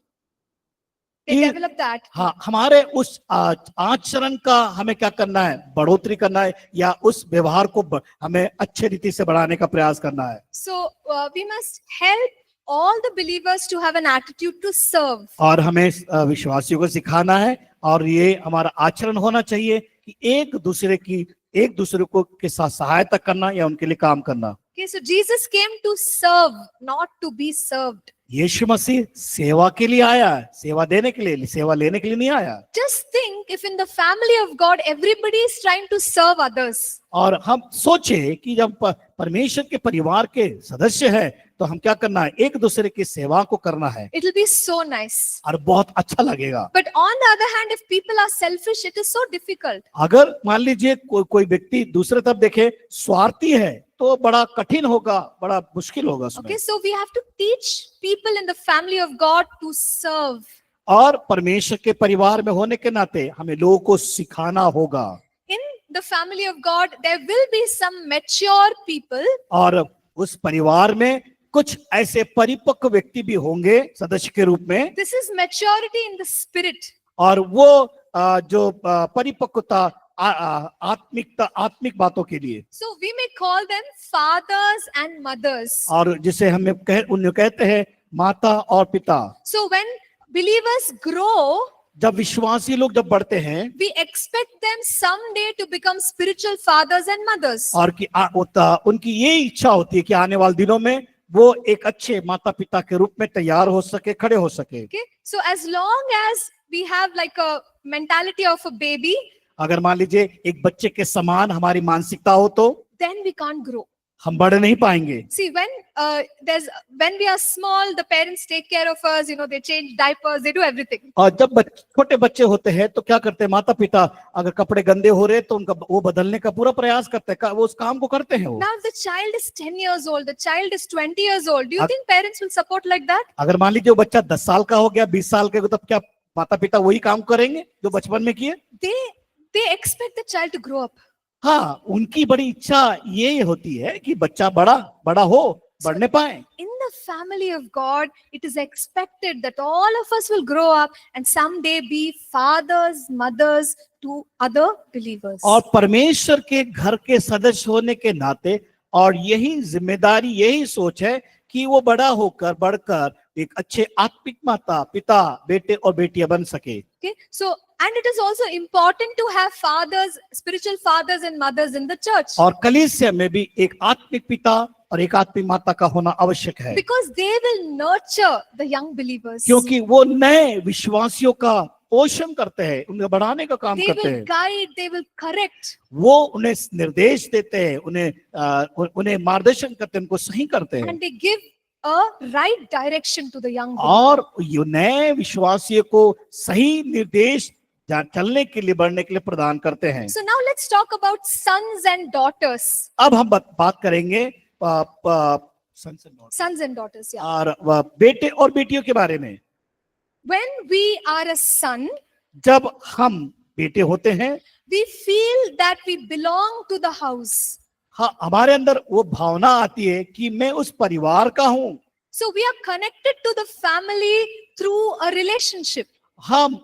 They ये- develop that. हाँ, हमारे उस आचरण का हमें क्या करना है, बढ़ोतरी करना है, या उस व्यवहार को हमें अच्छे रीति से बढ़ाने का प्रयास करना है। So we must help all the believers to have an attitude to serve. और हमें विश्वासियों को सिखाना है, और ये हमारा आचरण होना चाहिए कि एक दूसरे को के साथ सहायता करना या उनके लिए काम करना। Okay, so Jesus came to serve, not to be served. यीशु मसीह सेवा के लिए आया है, सेवा देने के लिए, सेवा लेने के लिए नहीं आया। Just think if in the family of God everybody is trying to serve others. और हम सोचे कि जब परमेश्वर के परिवार के सदस्य हैं तो हम क्या करना है, एक दूसरे की सेवा को करना है, It will be so nice. और बहुत अच्छा लगेगा। But on the other hand, if people are selfish, it is so difficult. अगर मान लीजिए कोई व्यक्ति दूसरे तरफ देखे स्वार्थी है, तो बड़ा कठिन होगा, बड़ा मुश्किल होगा उसमें। Okay, so we have to teach people in the family of God to serve. और परमेश्वर के परिवार में होने के नाते हमें लोगों को सिखाना होगा। In the family of God, there will be some mature people. और उस परिवार में कुछ ऐसे परिपक्व व्यक्ति भी होंगे सदस्य के रूप में। This is maturity in the spirit. और वो जो परिपक्वता आत्मिक बातों के लिए। So we may call them fathers and mothers. और जिसे हमें उन्हें कहते हैं माता और पिता। So when believers grow, जब विश्वासी लोग जब बढ़ते हैं, we expect them someday to become spiritual fathers and mothers. और कि उनकी ये इच्छा होती है कि आने वाले दिनों में वो एक अच्छे माता पिता के रूप में तैयार हो सके, खड़े हो सके। Okay, so as long as we have like a mentality of a baby, अगर मान लीजिए एक बच्चे के समान हमारी मानसिकता हो तो then we can't grow. हम बढ़ नहीं पाएंगे। See, when we are small, the parents take care of us. They change diapers, they do everything. और जब छोटे बच्चे होते हैं तो क्या करते हैं माता पिता, अगर कपड़े गंदे हो रहे तो उनका वो बदलने का पूरा प्रयास करते हैं, वो उस काम को करते हैं वो। Now if the child is 10 years old, the child is 20 years old, do you think parents will support like that? अगर मान लीजिए वो बच्चा 10 साल का हो गया, 20 साल के, तब क्या माता पिता वही काम करेंगे जो बचपन में किए? They expect the child to grow up. हाँ, उनकी बड़ी इच्छा ये होती है कि बच्चा बड़ा हो, बढ़ने पाए। In the family of God, it is expected that all of us will grow up and someday be fathers, mothers to other believers. और परमेश्वर के घर के सदस्य होने के नाते और यही जिम्मेदारी, यही सोच है कि वो बढ़कर एक अच्छे आत्मिक माता पिता, बेटे और बेटियां बन सके। Okay, so And it is also important to have fathers, spiritual fathers and mothers in the church, और कलीसिया में भी एक आत्मिक पिता और एक आत्मिक माता का होना आवश्यक है, because they will nurture the young believers. क्योंकि वो नए विश्वासियों का पोषण करते हैं, उन्हें बढ़ाने का काम They करते will हैं, guide, they will correct. वो उन्हें निर्देश देते हैं, उन्हें मार्गदर्शन करते हैं, उनको सही करते हैं, And they give a right direction to the young believer. और ये नए विश्वासियों को सही निर्देश चलने के लिए, बढ़ने के लिए प्रदान करते हैं। So now let's talk about sons and daughters. अब हम बात करेंगे Sons and daughters, yeah. और बेटे और बेटियों के बारे में। When we are a son, जब हम बेटे होते हैं, we feel that we belong to the house. हाँ, हमारे अंदर वो भावना आती है कि मैं उस परिवार का हूँ। So we are connected to the family through a relationship. हम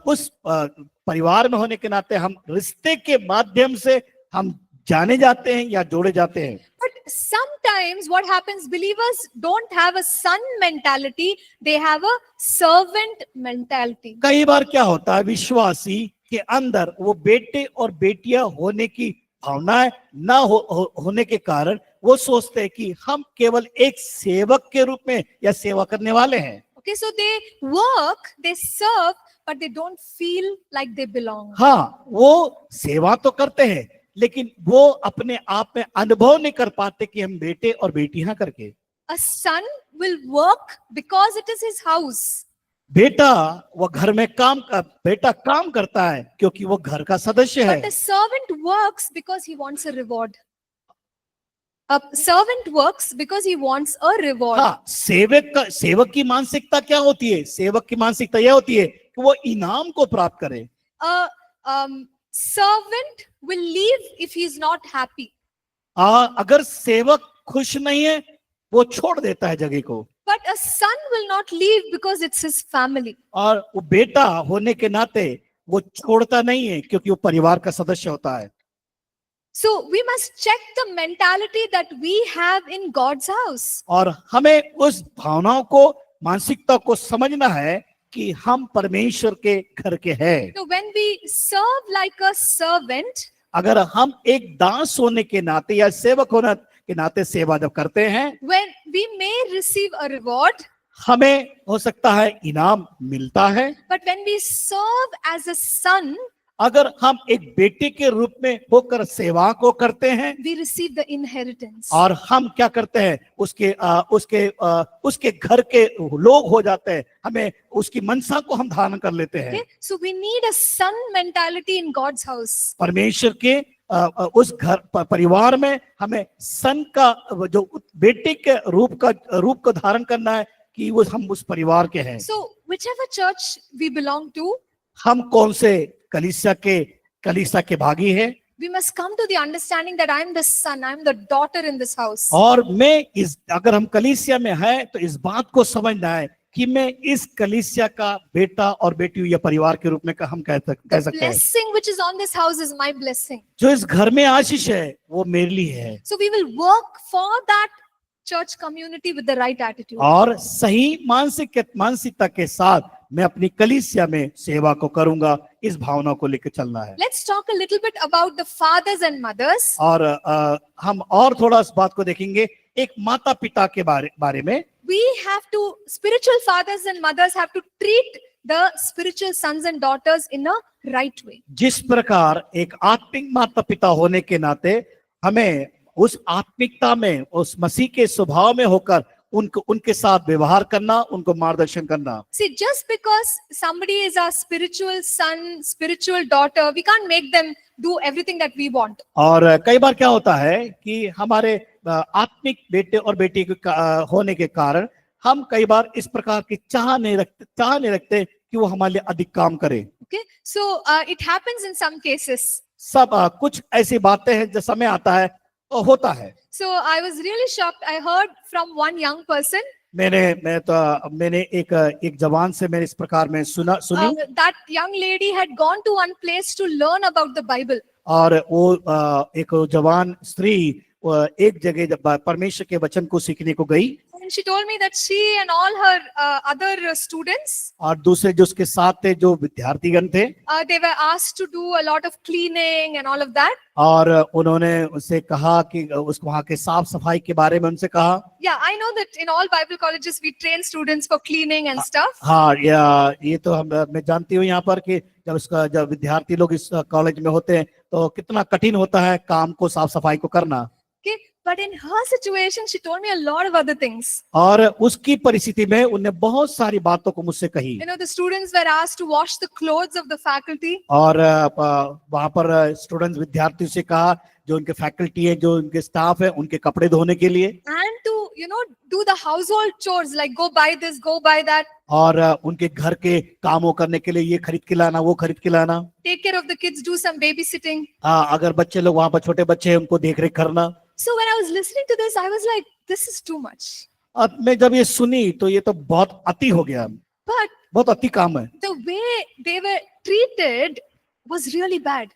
उस परिवार में होने के नाते हम रिश्ते के माध्यम से हम जाने जाते हैं या जोड़े जाते हैं। But sometimes what happens, believers don't have a son mentality, they have a servant mentality. कई बार क्या होता है, विश्वासी के अंदर वो बेटे और बेटियां होने की भावनाएं ना होने के कारण वो सोचते हैं कि हम केवल एक सेवक के रूप में या सेवा करने वाले हैं। Okay, so they work, they serve, but they don't feel like they belong. हाँ, वो सेवा तो करते हैं, लेकिन वो अपने आप में अनुभव नहीं कर पाते कि हम बेटे और बेटियां करके। A son will work because it is his house. बेटा वो घर में बेटा काम करता है क्योंकि वो घर का सदस्य है। But a servant works because he wants a reward. A servant works because he wants a reward. हाँ, सेवक की मानसिकता क्या होती है? सेवक की मानसिकता यह होती है कि वो इनाम को प्राप्त करे। A servant will leave if he is not happy. अगर सेवक खुश नहीं है, वो छोड़ देता है जगह को। But a son will not leave because it's his family. और वो बेटा होने के नाते वो छोड़ता नहीं है क्योंकि वो परिवार का सदस्य होता है। So we must check the mentality that we have in God's house. और हमें उस भावनाओं को, मानसिकता को समझना है कि हम परमेश्वर के घर के हैं। So when we serve like a servant, अगर हम एक दास होने के नाते या सेवक होने के नाते सेवा जब करते हैं, when we may receive a reward, हमें हो सकता है इनाम मिलता है, but when we serve as a son, अगर हम एक बेटे के रूप में होकर सेवा को करते हैं, we receive the inheritance. और हम क्या करते हैं, उसके घर के लोग हो जाते हैं, हमें उसकी मनसा को हम धारण कर लेते हैं। Okay? So we need a son mentality in God's house. परमेश्वर के उस घर परिवार में हमें सन का जो बेटे के रूप को धारण करना है कि वो हम उस परिवार के हैं। So whichever church we belong to, हम कौन से कलीसिया के भागी हैं, we must come to the understanding that I am the son, I am the daughter in this house. और अगर हम कलीसिया में हैं तो इस बात को समझना है कि मैं इस कलीसिया का बेटा और बेटी या परिवार के रूप में हम कह सकते हैं। Blessing which is on this house is my blessing. जो इस घर में आशीष है वो मेरे लिए है। So we will work for that church community with the right attitude. और सही मानसिकता के साथ मैं अपनी कलीसिया में सेवा को करूंगा, इस भावना को लेकर चलना है। Let's talk a little bit about the fathers and mothers. और हम और थोड़ा इस बात को देखेंगे एक माता पिता के बारे में। Spiritual fathers and mothers have to treat the spiritual sons and daughters in a right way. जिस प्रकार एक आत्मिक माता पिता होने के नाते हमें उस आत्मिकता में, उस मसीह के स्वभाव में होकर उनके साथ व्यवहार करना, उनको मार्गदर्शन करना। See, just because somebody is a spiritual son, spiritual daughter, we can't make them do everything that we want. और कई बार क्या होता है कि हमारे आत्मिक बेटे और बेटी होने के कारण हम कई बार इस प्रकार की चाह नहीं रखते कि वो हमारे लिए अधिक काम करे। Okay, so it happens in some cases. कुछ ऐसी बातें हैं जो समय आता है और होता है। So I was really shocked. I heard from one young person. मैंने एक जवान से मैंने इस प्रकार में सुनी। That young lady had gone to one place to learn about the Bible. और वो एक जवान स्त्री एक जगह परमेश्वर के वचन को सीखने को गई। And she told me that she and all her other students, और दूसरे जो उसके साथ थे, जो विद्यार्थीगण थे, they were asked to do a lot of cleaning and all of that. और उन्होंने उससे कहा कि उसको वहाँ के साफ सफाई के बारे में उनसे कहा। Yeah, I know that in all Bible colleges we train students for cleaning and stuff. हाँ, ये तो मैं जानती हूँ यहाँ पर कि जब विद्यार्थी लोग इस कॉलेज में होते हैं तो कितना कठिन होता है काम को, साफ सफाई को करना। Okay, but in her situation, she told me a lot of other things. और उसकी परिस्थिति में उन्होंने बहुत सारी बातों को मुझसे कही। You know, the students were asked to wash the clothes of the faculty. और वहाँ पर स्टूडेंट्स विद्यार्थियों से कहा, जो उनके फैकल्टी है, जो उनके स्टाफ है, उनके कपड़े धोने के लिए, And to, you know, do the household chores like go buy this, go buy that, और उनके घर के कामों करने के लिए ये खरीद के लाना, वो खरीद के लाना। take care of the kids, do some babysitting. हाँ, अगर बच्चे लोग वहाँ पर छोटे बच्चे हैं उनको देख रेख करना। So when I was listening to this, I was like, this is too much. अब मैं जब ये सुनी तो ये तो बहुत अति हो गया, But बहुत अति काम है। the way they were treated was really bad.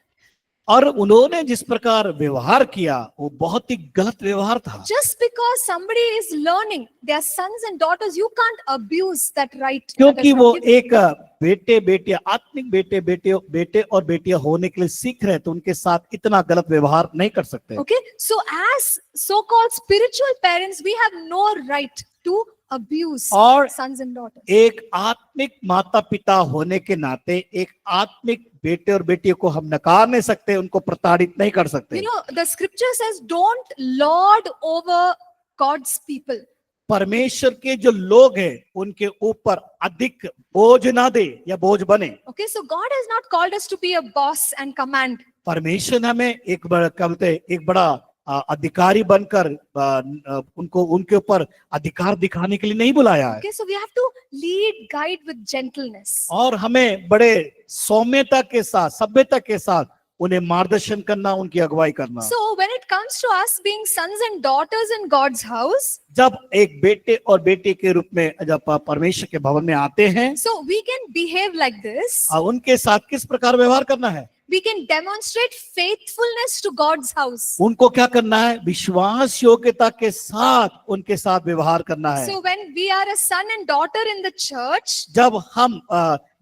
और उन्होंने जिस प्रकार व्यवहार किया वो बहुत ही गलत व्यवहार था। Just because somebody is learning, their sons and daughters, you can't abuse that right. that क्योंकि has वो been given. एक बेटे बेटियां, आत्मिक बेटे और बेटियां होने के लिए सीख रहे, तो उनके साथ इतना गलत व्यवहार नहीं कर सकते। Okay, so as so-called spiritual parents, we have no right to abuse और sons and daughters. एक आत्मिक माता पिता होने के नाते एक आत्मिक बेटे और बेटियों को हम नकार नहीं सकते, उनको प्रताड़ित नहीं कर सकते। You know, the scripture says, don't lord over God's people. परमेश्वर के जो लोग हैं उनके ऊपर अधिक बोझ ना दे या बोझ बने। Okay, so God has not called us to be a boss and command. परमेश्वर ने हमें एक बड़ा क्या बोलते हैं, एक बड़ा अधिकारी बनकर उनको उनके ऊपर अधिकार दिखाने के लिए नहीं बुलाया है। Okay, so we have to lead, guide with gentleness. और हमें बड़े सौम्यता के साथ, सभ्यता के साथ उन्हें मार्गदर्शन करना, उनकी अगुवाई करना। So when it comes to us being sons and daughters in God's house, जब एक बेटे और बेटी के रूप में जब परमेश्वर के भवन में आते हैं, so we can behave like this. उनके साथ किस प्रकार व्यवहार करना है? We can demonstrate faithfulness to God's house. उनको क्या करना है? विश्वास योग्यता के साथ उनके साथ व्यवहार करना है। So when we are a son and daughter in the church, जब हम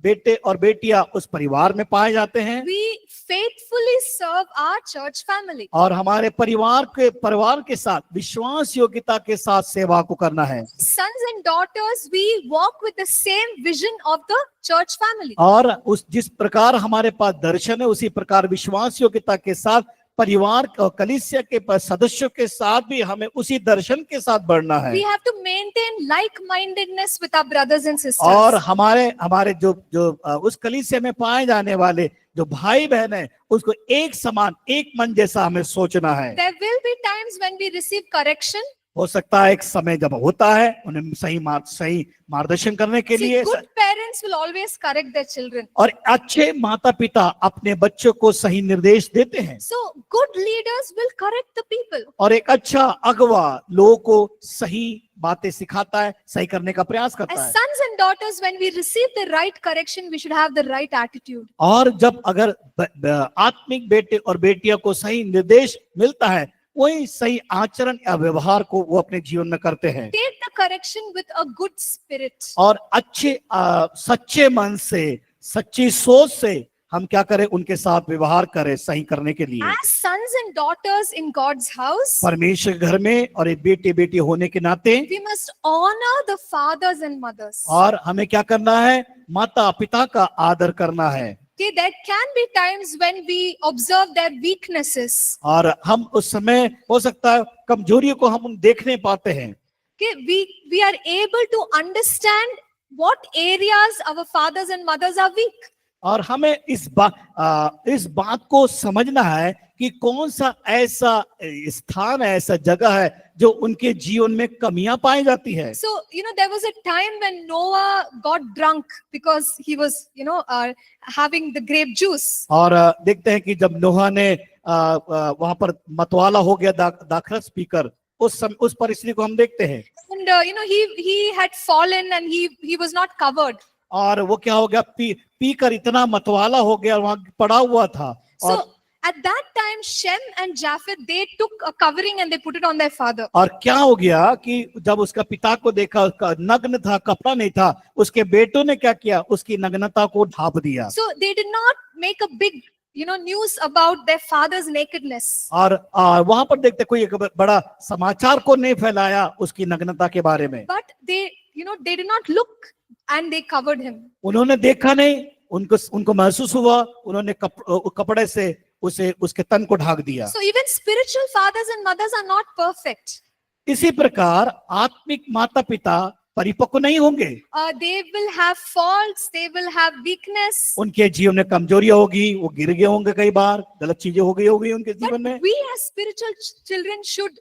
बेटे और बेटियां उस परिवार में पाए जाते हैं, we faithfully serve our church family. और हमारे परिवार के साथ विश्वास योग्यता के साथ सेवा को करना है। Sons and daughters, we walk with the same vision of the church family. और उस जिस प्रकार हमारे पास दर्शन है, उसी प्रकार विश्वास योग्यता के साथ परिवार और कलीसिया के सदस्यों के साथ भी हमें उसी दर्शन के साथ बढ़ना है। We have to maintain like-mindedness with our brothers and sisters. और हमारे जो उस कलीसिया में पाए जाने वाले जो भाई बहन है, उसको एक समान, एक मन जैसा हमें सोचना है। There will be times when we receive correction. हो सकता है एक समय जब होता है उन्हें सही मार्गदर्शन करने के See, लिए, good parents will always correct their children. और अच्छे माता पिता अपने बच्चों को सही निर्देश देते हैं। So good leaders will correct the people. और एक अच्छा अगवा लोगों को सही बातें सिखाता है, सही करने का प्रयास करता As है। sons and daughters, when we receive the right correction, we should have the right attitude. और जब अगर आत्मिक बेटे और बेटियों को सही निर्देश मिलता है, वही सही आचरण या व्यवहार को वो अपने जीवन में करते हैं। Take the correction with a good spirit. और अच्छे सच्चे मन से, सच्ची सोच से हम क्या करें? उनके साथ व्यवहार करें सही करने के लिए। As sons and daughters in God's house, परमेश्वर के घर में और एक बेटी होने के नाते we must honor the fathers and mothers. और हमें क्या करना है? माता पिता का आदर करना है। Okay, there can be times when we observe their weaknesses. और हम उस समय हो सकता है कमजोरियों को हम देख नहीं पाते हैं। Okay, we are able to understand what areas our fathers and mothers are weak. और हमें इस बात को समझना है कि कौन सा ऐसा स्थान है, ऐसा जगह है जो उनके जीवन में कमियां पाई जाती है। So, you know, there was a time when Noah got drunk because he was, having the grape juice. और देखते हैं कि जब नोहा ने वहां पर मतवाला हो गया दाखरस पीकर, उस परिस्थिति को हम देखते हैं। And, he had fallen and he was not covered. और वो क्या हो गया? पीकर इतना मतवाला हो गया, वहां पड़ा हुआ था। और So, At that time, Shem and Japheth, they took a covering and they put it on their father. और क्या हो गया कि जब उसका पिता को देखा, उसका नग्न था, कपड़ा नहीं था, उसके बेटों ने क्या किया, उसकी नग्नता को ढांप दिया। So they did not make a big, news about their father's nakedness. और वहां पर देखते कोई एक बड़ा समाचार को नहीं फैलाया उसकी नग्नता के बारे में। But they did not look and they covered him. उन्होंने देखा नहीं, उनको महसूस हुआ, उन्होंने कपड़े से उसे उसके तन को ढाक दिया। So even spiritual fathers and mothers are not perfect. इसी प्रकार आत्मिक माता पिता परिपक्व नहीं होंगे। They will have faults, they will have weakness. उनके जीवन में कमजोरियां होगी, वो गिर गए होंगे, कई बार गलत चीजें हो गई होगी उनके जीवन में। But we as spiritual children should,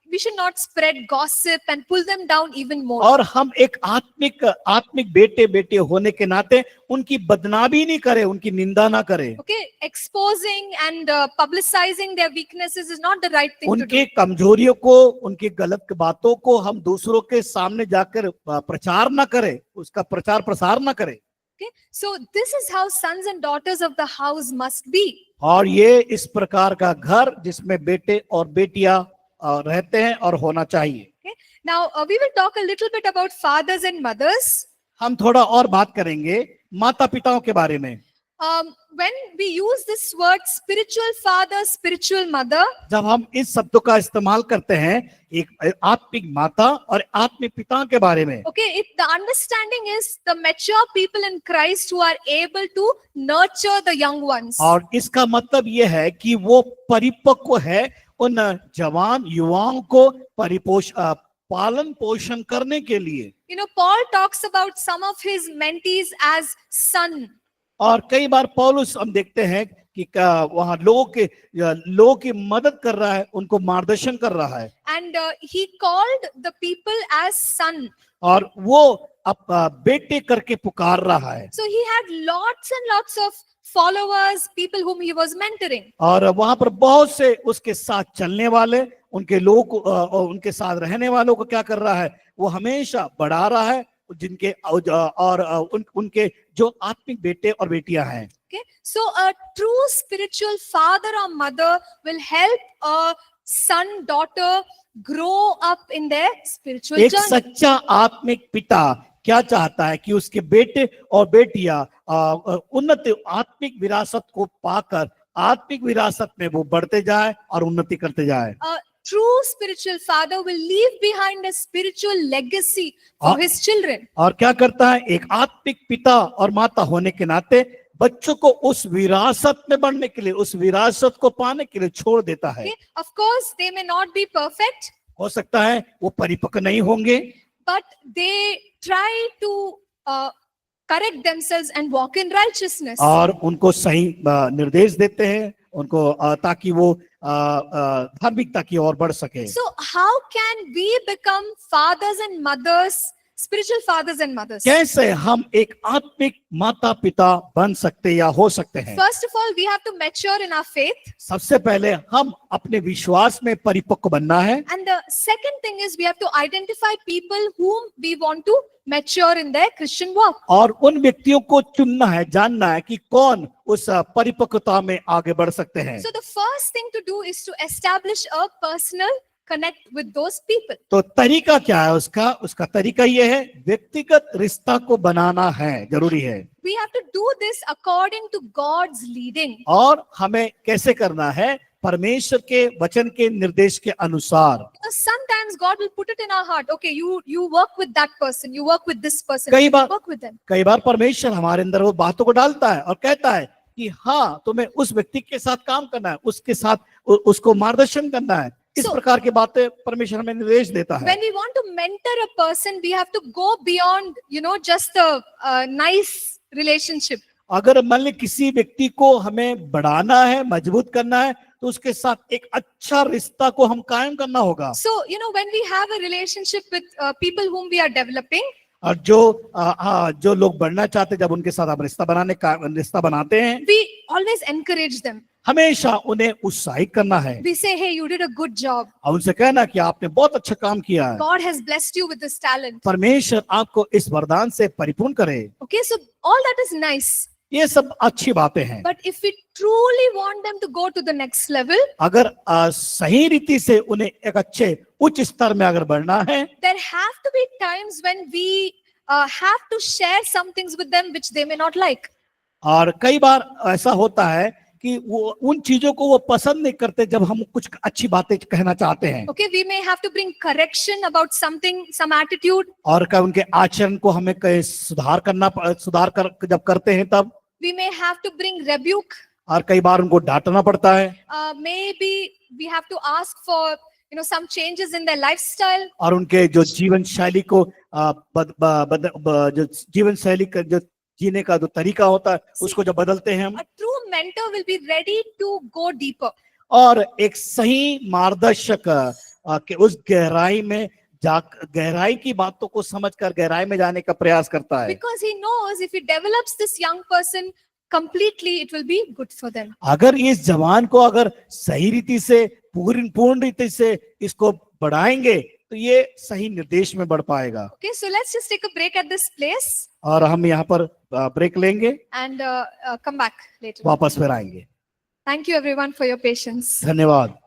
we should not spread gossip and pull them down even more. और हम एक आत्मिक बेटे बेटे होने के नाते उनकी बदनामी नहीं करें, उनकी निंदा ना करें। Okay, exposing and publicizing their weaknesses is not the right thing to उनके do. कमजोरियों को, उनकी गलत बातों को हम दूसरों के सामने जाकर प्रचार ना करें, उसका प्रचार प्रसार ना करें। Okay, so this is how sons and daughters of the house must be. और ये इस प्रकार का घर जिसमें बेटे और बेटियां रहते हैं और होना चाहिए। Okay, now we will talk a little bit about fathers and mothers. हम थोड़ा और बात करेंगे माता पिताओं के बारे में। When we use this word spiritual father, spiritual mother, जब हम इस शब्दों का इस्तेमाल करते हैं एक आत्मिक माता और आत्मिक पिता के बारे में, okay, the understanding is the mature people in Christ who are able to nurture the young ones. और इसका मतलब ये है कि वो परिपक्व है उन जवान युवाओं को पालन पोषण करने के लिए। Paul talks about some of his mentees as son. और कई बार पौलुस हम देखते हैं कि वहां लोगों की मदद कर रहा है, उनको मार्गदर्शन कर रहा है। And he called the people as son. और वो अब बेटे करके पुकार रहा है। So he had lots and lots of followers, people whom he was mentoring. और वहां पर बहुत से उसके साथ चलने वाले, उनके लोग उनके साथ रहने वालों को क्या कर रहा है, वो हमेशा बढ़ा रहा है, जिनके और उनके जो आत्मिक बेटे और बेटियां हैं। Okay, so a true spiritual father or mother will help a son, daughter grow up in their spiritual एक journey. सच्चा आत्मिक पिता क्या चाहता है कि उसके बेटे और बेटियां उन्नति आत्मिक विरासत को पाकर आत्मिक विरासत में वो बढ़ते जाए और उन्नति करते जाए। A true spiritual father will leave behind a spiritual legacy for his children. और क्या करता है, एक आत्मिक पिता और माता होने के नाते बच्चों को उस विरासत में बढ़ने के लिए, उस विरासत को पाने के लिए छोड़ देता है। Okay, of course they may not be perfect, हो सकता है वो परिपक्व नहीं होंगे, but they try to correct themselves and walk in righteousness. और उनको सही निर्देश देते हैं उनको ताकि वो धार्मिकता की ओर बढ़ सके। So how can we become fathers and mothers, spiritual fathers and mothers? कैसे हम एक आत्मिक माता पिता बन सकते या हो सकते हैं? First of all, we have to mature in our faith. सबसे पहले हम अपने विश्वास में परिपक्व बनना है। And the second thing is we have to identify people whom we want to mature in their Christian walk. और उन व्यक्तियों को चुनना है, जानना है कि कौन उस परिपक्वता में आगे बढ़ सकते हैं। So the first thing to do is to establish a personal connect with those people. तो तरीका क्या है उसका तरीका ये है, व्यक्तिगत रिश्ता को बनाना है, जरूरी है। We have to do this according to God's leading. और हमें कैसे करना है, परमेश्वर के वचन के निर्देश के अनुसार। Because sometimes God will put it in our heart. Okay, you work with that person, you work with this person, कई you bar work with them. कई बार परमेश्वर हमारे अंदर वो बातों को डालता है और कहता है कि हाँ, तुम्हें उस व्यक्ति के साथ काम करना है, उसके साथ उसको मार्गदर्शन करना है। इस प्रकार की बातें परमेश्वर हमें निर्देश देता है। When we want to mentor a person, we have to go beyond, just a nice relationship. अगर मान ली किसी व्यक्ति को हमें बढ़ाना है, मजबूत करना है, तो उसके साथ एक अच्छा रिश्ता को हम कायम करना होगा। So, when we have a relationship with people whom we are developing, और जो लोग बढ़ना चाहते, जब उनके साथ हम रिश्ता बनाते हैं, we always encourage them. हमेशा उन्हें उत्साहित करना है। We say, hey, you did a good job. और उनसे कहना कि आपने बहुत अच्छा काम किया है, God has blessed you with this talent. परमेश्वर आपको इस वरदान से परिपूर्ण करे। Okay, so all that is nice. ये सब अच्छी बातें हैं। But if we truly want them to go to the next level, अगर सही रीति से उन्हें एक अच्छे उच्च स्तर में अगर बढ़ना है, there have to be times when we have to share some things with them which they may not like. और कई बार ऐसा होता है कि वो उन चीजों को वो पसंद नहीं करते जब हम कुछ अच्छी बातें कहना चाहते हैं, Okay, we may have to bring correction about something, some attitude. और कब उनके आचरण को हमें कहीं सुधार कर जब करते हैं तब, We may have to bring rebuke. और कई बार उनको डांटना पड़ता है, Maybe we have to ask for some changes in their lifestyle. और उनके जो जीवन शैली को जो जीवन शैली का जो जीने का जो तरीका होता है उसको जब बदलते हैं हम, A true mentor will be ready to go deeper. और एक सही मार्गदर्शक के उस गहराई की बातों को समझकर गहराई में जाने का प्रयास करता है, Because he knows if he develops this young person completely, it will be good for them. अगर इस जवान को अगर सही रीति से पूर्ण रीति से इसको बढ़ाएंगे तो ये सही निर्देश में बढ़ पाएगा। Okay, so let's just take a break at this place और हम यहाँ पर ब्रेक लेंगे, and come back later. वापस फिर आएंगे। Thank you everyone for your patience. धन्यवाद।